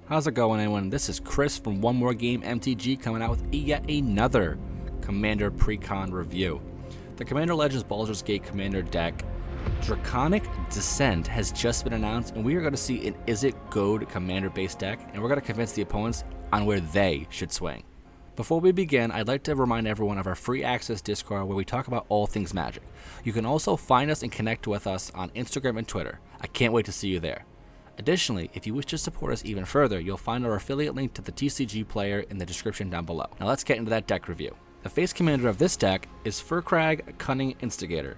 How's it going, everyone? This is Chris from One More Game MTG coming out with yet another Commander Pre-Con review. The Commander Legends Baldur's Gate Commander deck, Draconic Dissent, has just been announced, and we are going to see an Izzet Goad Commander-based deck, and we're going to convince the opponents on where they should swing. Before we begin, I'd like to remind everyone of our free access Discord where we talk about all things Magic. You can also find us and connect with us on Instagram and Twitter. I can't wait to see you there. Additionally, if you wish to support us even further, you'll find our affiliate link to the TCG player in the description down below. Now let's get into that deck review. The face commander of this deck is Firkraag, Cunning Instigator.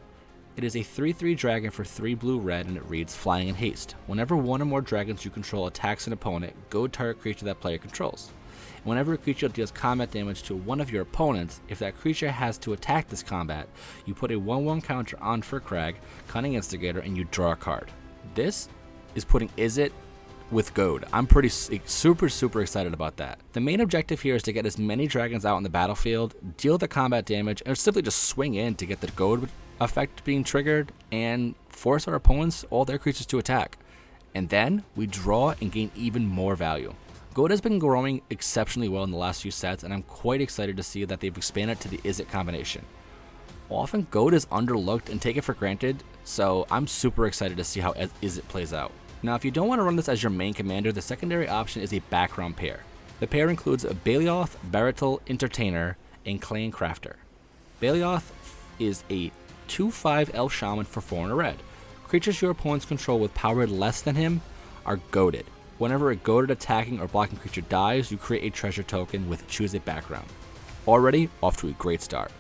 It is a 3/3 dragon for 3 blue-red, and it reads Flying in Haste. Whenever one or more dragons you control attacks an opponent, goad target creature that player controls. And whenever a creature deals combat damage to one of your opponents, if that creature has to attack this combat, you put a 1/1 counter on Firkraag, Cunning Instigator, and you draw a card. This is putting Izzet with Goad. I'm super excited about that. The main objective here is to get as many dragons out on the battlefield, deal the combat damage, and simply just swing in to get the Goad effect being triggered and force our opponents, all their creatures, to attack. And then we draw and gain even more value. Goad has been growing exceptionally well in the last few sets, and I'm quite excited to see that they've expanded to the Izzet combination. Often Goad is underlooked and taken for granted, so I'm super excited to see how Izzet plays out. Now, if you don't want to run this as your main commander, the secondary option is a background pair. The pair includes a Balioth, Baratil, Entertainer, and Clan Crafter. Balioth is a 2/5 elf shaman for 4 and a red. Creatures your opponents control with power less than him are goaded. Whenever a goaded attacking or blocking creature dies, you create a treasure token with choose a background. Already off to a great start.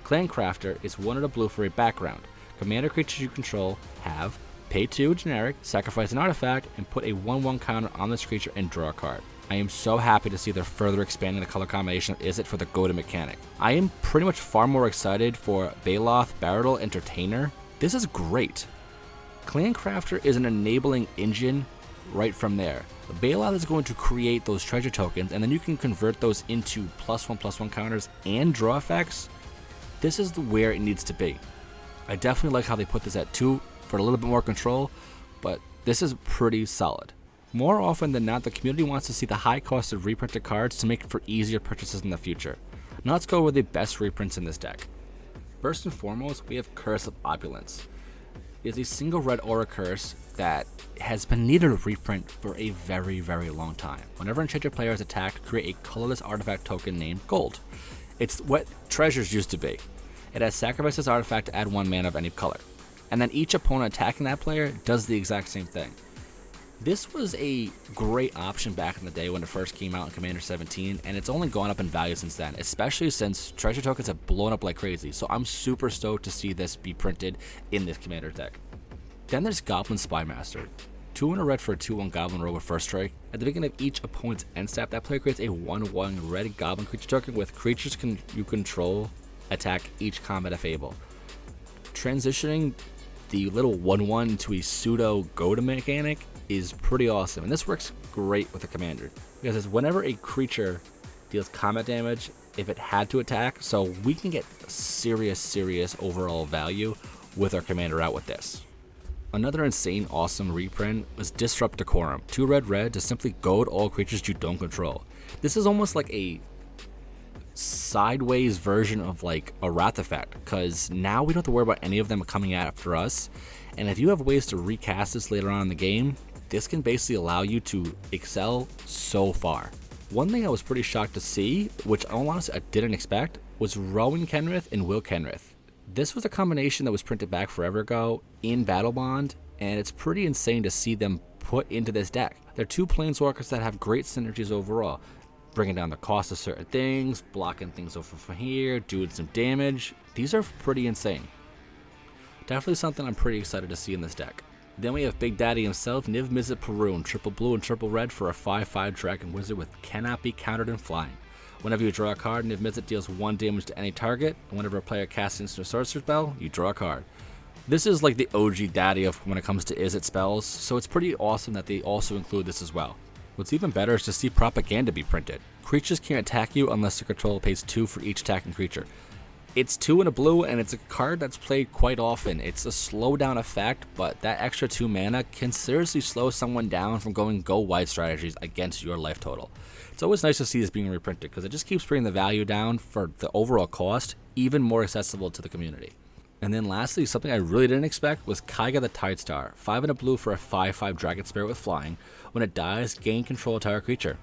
Clan Crafter is 1 and a blue for a background. Commander creatures you control have pay 2 generic, sacrifice an artifact, and put a 1/1 counter on this creature and draw a card. I am so happy to see they're further expanding the color combination of Izzet for the goaded mechanic. I am pretty much far more excited for Balioth, Baratil, Entertainer. This is great. Clan Crafter is an enabling engine right from there. Balioth is going to create those treasure tokens, and then you can convert those into +1/+1 counters and draw effects. This is where it needs to be. I definitely like how they put this at 2 for a little bit more control, but this is pretty solid. More often than not, the community wants to see the high cost of reprinted cards to make it for easier purchases in the future. Now let's go over the best reprints in this deck. First and foremost, we have Curse of Opulence. It is a single red aura curse that has been needed a reprint for a very long time. Whenever enchanted player is attacked, create a colorless artifact token named Gold. It's what treasures used to be. It has sacrifice this artifact to add 1 mana of any color. And then each opponent attacking that player does the exact same thing. This was a great option back in the day when it first came out in Commander 17, and it's only gone up in value since then, especially since treasure tokens have blown up like crazy, so I'm super stoked to see this be printed in this Commander deck. Then there's Goblin Spymaster. 2 and a red for a 2/1 Goblin Rogue with first strike. At the beginning of each opponent's end step, that player creates a 1/1 red Goblin creature token with creatures you control attack each combat if able. Transitioning the little 1/1 into a pseudo Goad mechanic is pretty awesome, and this works great with the commander because whenever a creature deals combat damage, if it had to attack, so we can get serious overall value with our commander out with this. Another insane awesome reprint was Disrupt Decorum. 2 red to simply goad all creatures you don't control. This is almost like a sideways version of like a Wrath effect, because now we don't have to worry about any of them coming after us, and if you have ways to recast this later on in the game, this can basically allow you to excel so far. One thing I was pretty shocked to see, which honestly I didn't expect, was Rowan Kenrith and Will Kenrith. This was a combination that was printed back forever ago in Battle Bond, and it's pretty insane to see them put into this deck. They're 2 planeswalkers that have great synergies overall, bringing down the cost of certain things, blocking things over from here, doing some damage. These are pretty insane. Definitely something I'm pretty excited to see in this deck. Then we have Big Daddy himself, Niv Mizzet Perun, 3 blue and 3 red for a 5/5 dragon wizard with cannot be countered and flying. Whenever you draw a card, Niv Mizzet deals 1 damage to any target, and whenever a player casts an instant sorcerer spell, you draw a card. This is like the OG daddy of when it comes to Izzet spells, so it's pretty awesome that they also include this as well. What's even better is to see Propaganda be printed. Creatures can't attack you unless the controller pays 2 for each attacking creature. It's 2 and a blue, and it's a card that's played quite often. It's a slowdown effect, but that extra 2 mana can seriously slow someone down from going go white strategies against your life total. It's always nice to see this being reprinted, because it just keeps bringing the value down for the overall cost, even more accessible to the community. And then lastly, something I really didn't expect was Kyga the Tidestar, 5 and a blue for a 5/5 Dragon Spirit with flying. When it dies, gain control of a target creature.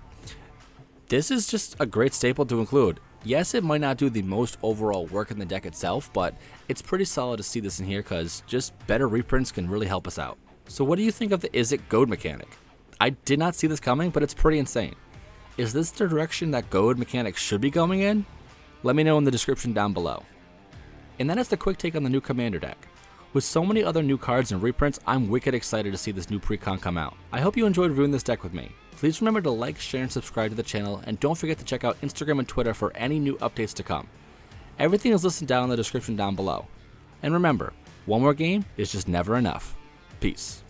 This is just a great staple to include. Yes, it might not do the most overall work in the deck itself, but it's pretty solid to see this in here because just better reprints can really help us out. So what do you think of the Is It Goad mechanic? I did not see this coming, but it's pretty insane. Is this the direction that Goad mechanic should be going in? Let me know in the description down below. And that is the quick take on the new Commander deck. With so many other new cards and reprints, I'm wicked excited to see this new precon come out. I hope you enjoyed reviewing this deck with me. Please remember to like, share, and subscribe to the channel, and don't forget to check out Instagram and Twitter for any new updates to come. Everything is listed down in the description down below. And remember, one more game is just never enough. Peace.